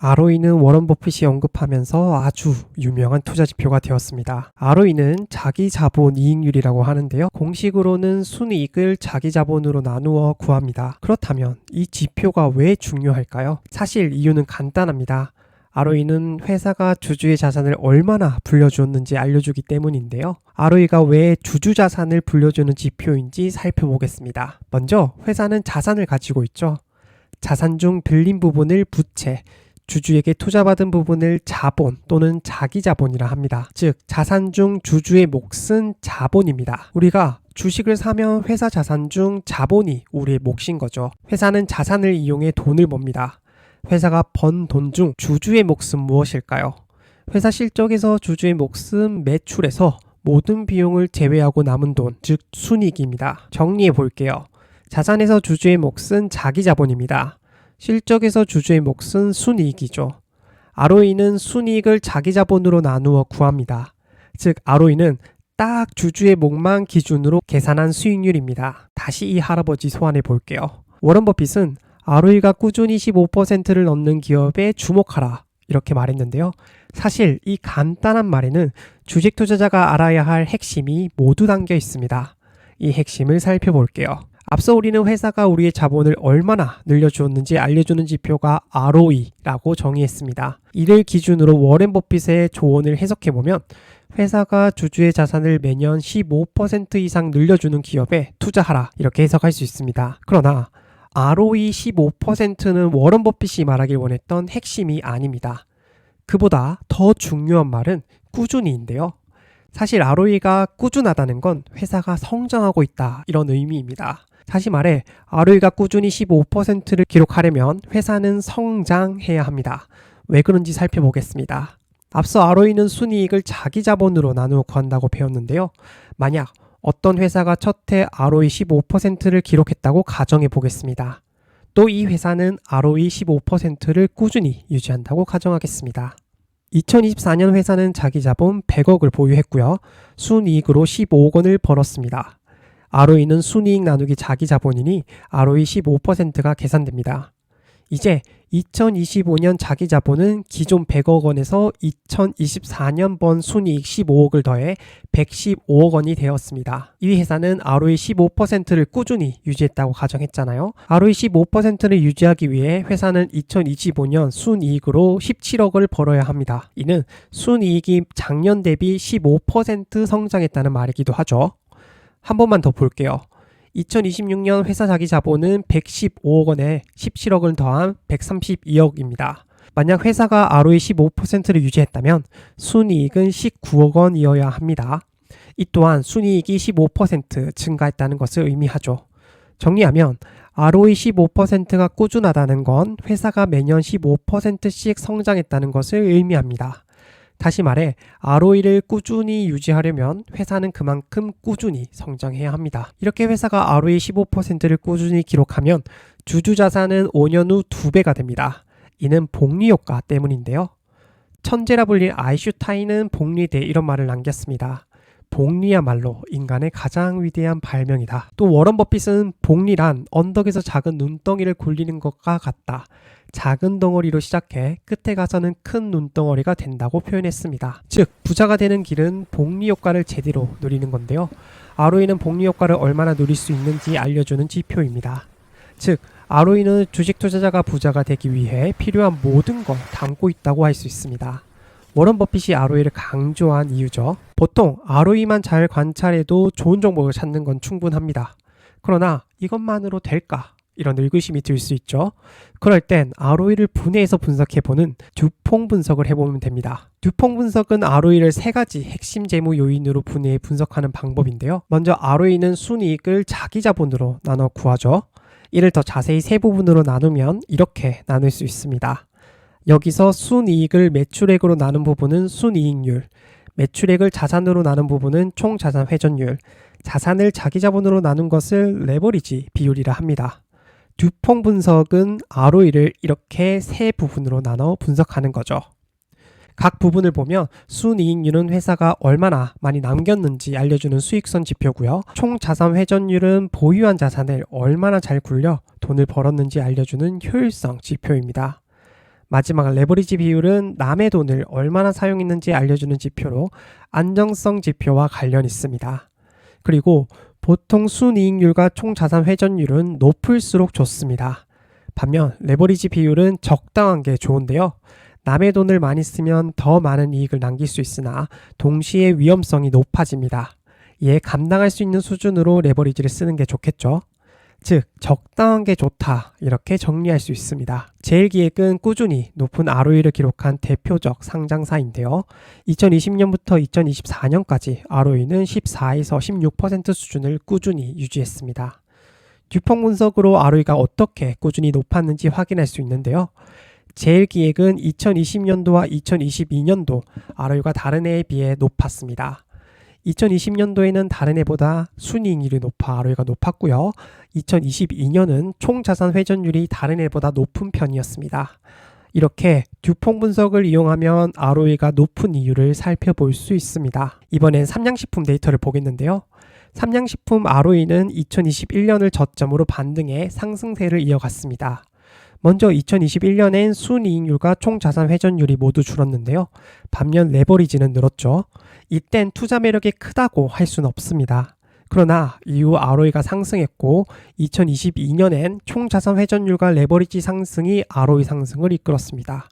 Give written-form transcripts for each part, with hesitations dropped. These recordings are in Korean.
ROE는 워런 버핏이 언급하면서 아주 유명한 투자 지표가 되었습니다. ROE는 자기 자본 이익률이라고 하는데요. 공식으로는 순이익을 자기 자본으로 나누어 구합니다. 그렇다면 이 지표가 왜 중요할까요? 사실 이유는 간단합니다. ROE는 회사가 주주의 자산을 얼마나 불려주었는지 알려주기 때문인데요. ROE가 왜 주주 자산을 불려주는 지표인지 살펴보겠습니다. 먼저 회사는 자산을 가지고 있죠. 자산 중 빌린 부분을 부채, 주주에게 투자받은 부분을 자본 또는 자기 자본이라 합니다. 즉 자산 중 주주의 몫은 자본입니다. 우리가 주식을 사면 회사 자산 중 자본이 우리의 몫인 거죠. 회사는 자산을 이용해 돈을 법니다. 회사가 번 돈 중 주주의 몫은 무엇일까요? 회사 실적에서 주주의 몫은 매출에서 모든 비용을 제외하고 남은 돈, 즉 순이익입니다. 정리해 볼게요. 자산에서 주주의 몫은 자기 자본입니다. 실적에서 주주의 몫은 순이익이죠. ROE는 순이익을 자기 자본으로 나누어 구합니다. 즉 ROE는 딱 주주의 몫만 기준으로 계산한 수익률입니다. 다시 이 할아버지 소환해 볼게요. 워런 버핏은 ROE가 꾸준히 15%를 넘는 기업에 주목하라 이렇게 말했는데요. 사실 이 간단한 말에는 주식 투자자가 알아야 할 핵심이 모두 담겨 있습니다. 이 핵심을 살펴볼게요. 앞서 우리는 회사가 우리의 자본을 얼마나 늘려주었는지 알려주는 지표가 ROE라고 정의했습니다. 이를 기준으로 워렌 버핏의 조언을 해석해보면 회사가 주주의 자산을 매년 15% 이상 늘려주는 기업에 투자하라 이렇게 해석할 수 있습니다. 그러나 ROE 15%는 워런 버핏이 말하길 원했던 핵심이 아닙니다. 그보다 더 중요한 말은 꾸준히인데요. 사실 ROE가 꾸준하다는 건 회사가 성장하고 있다 이런 의미입니다. 다시 말해 ROE가 꾸준히 15%를 기록하려면 회사는 성장해야 합니다. 왜 그런지 살펴보겠습니다. 앞서 ROE는 순이익을 자기 자본으로 나누어 구한다고 배웠는데요. 만약 어떤 회사가 첫 해 ROE 15%를 기록했다고 가정해 보겠습니다. 또 이 회사는 ROE 15%를 꾸준히 유지한다고 가정하겠습니다. 2024년 회사는 자기 자본 100억을 보유했고요. 순이익으로 15억 원을 벌었습니다. ROE는 순이익 나누기 자기 자본이니 ROE 15%가 계산됩니다. 이제 2025년 자기 자본은 기존 100억 원에서 2024년 번 순이익 15억을 더해 115억 원이 되었습니다. 이 회사는 ROE 15%를 꾸준히 유지했다고 가정했잖아요. ROE 15%를 유지하기 위해 회사는 2025년 순이익으로 17억을 벌어야 합니다. 이는 순이익이 작년 대비 15% 성장했다는 말이기도 하죠. 한 번만 더 볼게요. 2026년 회사 자기 자본은 115억 원에 17억을 더한 132억입니다. 만약 회사가 ROE 15%를 유지했다면 순이익은 19억 원이어야 합니다. 이 또한 순이익이 15% 증가했다는 것을 의미하죠. 정리하면 ROE 15%가 꾸준하다는 건 회사가 매년 15%씩 성장했다는 것을 의미합니다. 다시 말해 ROE를 꾸준히 유지하려면 회사는 그만큼 꾸준히 성장해야 합니다. 이렇게 회사가 ROE 15%를 꾸준히 기록하면 주주자산은 5년 후 2배가 됩니다. 이는 복리효과 때문인데요. 천재라 불린 아인슈타인은 복리대 이런 말을 남겼습니다. 복리야말로 인간의 가장 위대한 발명이다. 또 워런 버핏은 복리란 언덕에서 작은 눈덩이를 굴리는 것과 같다. 작은 덩어리로 시작해 끝에 가서는 큰 눈덩어리가 된다고 표현했습니다. 즉 부자가 되는 길은 복리 효과를 제대로 누리는 건데요. ROE는 복리 효과를 얼마나 누릴 수 있는지 알려주는 지표입니다. 즉 ROE는 주식 투자자가 부자가 되기 위해 필요한 모든 걸 담고 있다고 할 수 있습니다. 워런 버핏이 ROE를 강조한 이유죠. 보통 ROE만 잘 관찰해도 좋은 정보를 찾는 건 충분합니다. 그러나 이것만으로 될까? 이런 의구심이 들 수 있죠. 그럴 땐 ROE를 분해해서 분석해보는 듀퐁 분석을 해보면 됩니다. 듀퐁 분석은 ROE를 3가지 핵심 재무 요인으로 분해해 분석하는 방법인데요. 먼저 ROE는 순이익을 자기 자본으로 나눠 구하죠. 이를 더 자세히 세 부분으로 나누면 이렇게 나눌 수 있습니다. 여기서 순이익을 매출액으로 나눈 부분은 순이익률, 매출액을 자산으로 나눈 부분은 총자산 회전율, 자산을 자기 자본으로 나눈 것을 레버리지 비율이라 합니다. 듀퐁 분석은 ROE를 이렇게 세 부분으로 나눠 분석하는 거죠. 각 부분을 보면 순이익률은 회사가 얼마나 많이 남겼는지 알려주는 수익선 지표고요. 총자산 회전율은 보유한 자산을 얼마나 잘 굴려 돈을 벌었는지 알려주는 효율성 지표입니다. 마지막 레버리지 비율은 남의 돈을 얼마나 사용했는지 알려주는 지표로 안정성 지표와 관련이 있습니다. 그리고 보통 순이익률과 총자산 회전율은 높을수록 좋습니다. 반면 레버리지 비율은 적당한 게 좋은데요. 남의 돈을 많이 쓰면 더 많은 이익을 남길 수 있으나 동시에 위험성이 높아집니다. 이에 감당할 수 있는 수준으로 레버리지를 쓰는 게 좋겠죠. 즉 적당한 게 좋다 이렇게 정리할 수 있습니다. 제일기획은 꾸준히 높은 ROE를 기록한 대표적 상장사인데요. 2020년부터 2024년까지 ROE는 14에서 16% 수준을 꾸준히 유지했습니다. 듀퐁 분석으로 ROE가 어떻게 꾸준히 높았는지 확인할 수 있는데요. 제일기획은 2020년도와 2022년도 ROE가 다른 해에 비해 높았습니다. 2020년도에는 다른 해보다 순이익률이 높아 ROE가 높았고요. 2022년은 총자산 회전율이 다른 해보다 높은 편이었습니다. 이렇게 듀퐁 분석을 이용하면 ROE가 높은 이유를 살펴볼 수 있습니다. 이번엔 삼양식품 데이터를 보겠는데요. 삼양식품 ROE는 2021년을 저점으로 반등해 상승세를 이어갔습니다. 먼저 2021년엔 순이익률과 총자산 회전율이 모두 줄었는데요. 반면 레버리지는 늘었죠. 이땐 투자 매력이 크다고 할 수는 없습니다. 그러나 이후 ROE가 상승했고 2022년엔 총자산 회전율과 레버리지 상승이 ROE 상승을 이끌었습니다.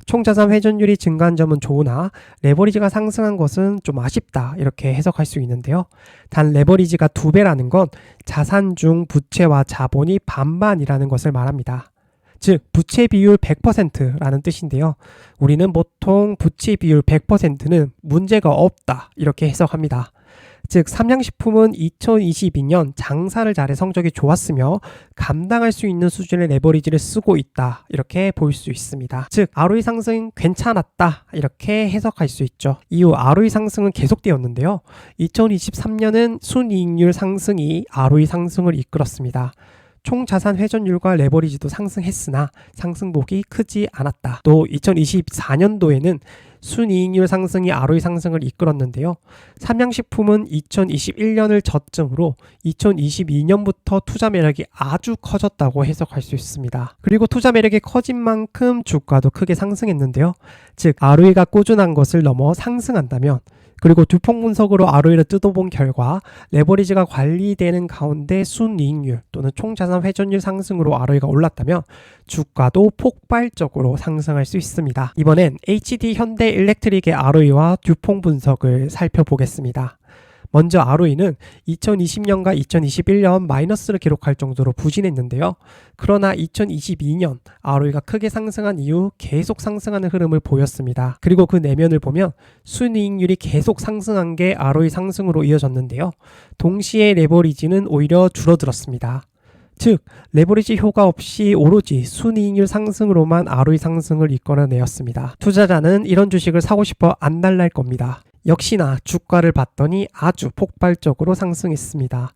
총자산 회전율이 증가한 점은 좋으나 레버리지가 상승한 것은 좀 아쉽다 이렇게 해석할 수 있는데요. 단 레버리지가 2배라는 건 자산 중 부채와 자본이 반반이라는 것을 말합니다. 즉 부채 비율 100%라는 뜻인데요. 우리는 보통 부채 비율 100%는 문제가 없다 이렇게 해석합니다. 즉 삼양식품은 2022년 장사를 잘해 성적이 좋았으며 감당할 수 있는 수준의 레버리지를 쓰고 있다 이렇게 볼 수 있습니다. 즉 ROE 상승 괜찮았다 이렇게 해석할 수 있죠. 이후 ROE 상승은 계속되었는데요. 2023년은 순이익률 상승이 ROE 상승을 이끌었습니다. 총자산 회전율과 레버리지도 상승했으나 상승폭이 크지 않았다. 또 2024년도에는 순이익률 상승이 ROE 상승을 이끌었는데요. 삼양식품은 2021년을 저점으로 2022년부터 투자 매력이 아주 커졌다고 해석할 수 있습니다. 그리고 투자 매력이 커진 만큼 주가도 크게 상승했는데요. 즉 ROE가 꾸준한 것을 넘어 상승한다면 그리고 듀퐁 분석으로 ROE를 뜯어본 결과 레버리지가 관리되는 가운데 순이익률 또는 총자산 회전율 상승으로 ROE가 올랐다면 주가도 폭발적으로 상승할 수 있습니다. 이번엔 HD 현대일렉트릭의 ROE와 듀퐁 분석을 살펴보겠습니다. 먼저 ROE는 2020년과 2021년 마이너스를 기록할 정도로 부진했는데요. 그러나 2022년 ROE가 크게 상승한 이후 계속 상승하는 흐름을 보였습니다. 그리고 그 내면을 보면 순이익률이 계속 상승한 게 ROE 상승으로 이어졌는데요. 동시에 레버리지는 오히려 줄어들었습니다. 즉 레버리지 효과 없이 오로지 순이익률 상승으로만 ROE 상승을 이끌어내었습니다. 투자자는 이런 주식을 사고 싶어 안달날 겁니다. 역시나 주가를 봤더니 아주 폭발적으로 상승했습니다.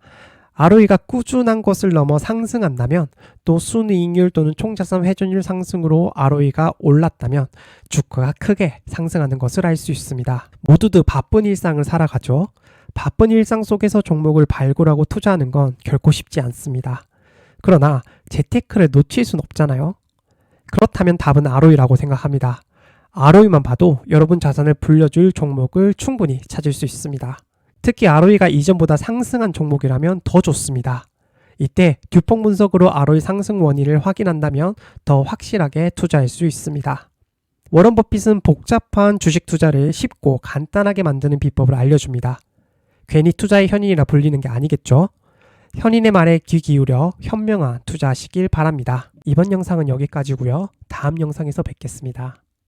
ROE가 꾸준한 것을 넘어 상승한다면 또 순이익률 또는 총자산 회전율 상승으로 ROE가 올랐다면 주가가 크게 상승하는 것을 알 수 있습니다. 모두들 바쁜 일상을 살아가죠. 바쁜 일상 속에서 종목을 발굴하고 투자하는 건 결코 쉽지 않습니다. 그러나 재테크를 놓칠 순 없잖아요. 그렇다면 답은 ROE라고 생각합니다. ROE만 봐도 여러분 자산을 불려줄 종목을 충분히 찾을 수 있습니다. 특히 ROE가 이전보다 상승한 종목이라면 더 좋습니다. 이때 듀퐁 분석으로 ROE 상승 원인을 확인한다면 더 확실하게 투자할 수 있습니다. 워런 버핏은 복잡한 주식 투자를 쉽고 간단하게 만드는 비법을 알려줍니다. 괜히 투자의 현인이라 불리는 게 아니겠죠? 현인의 말에 귀 기울여 현명한 투자하시길 바랍니다. 이번 영상은 여기까지고요. 다음 영상에서 뵙겠습니다.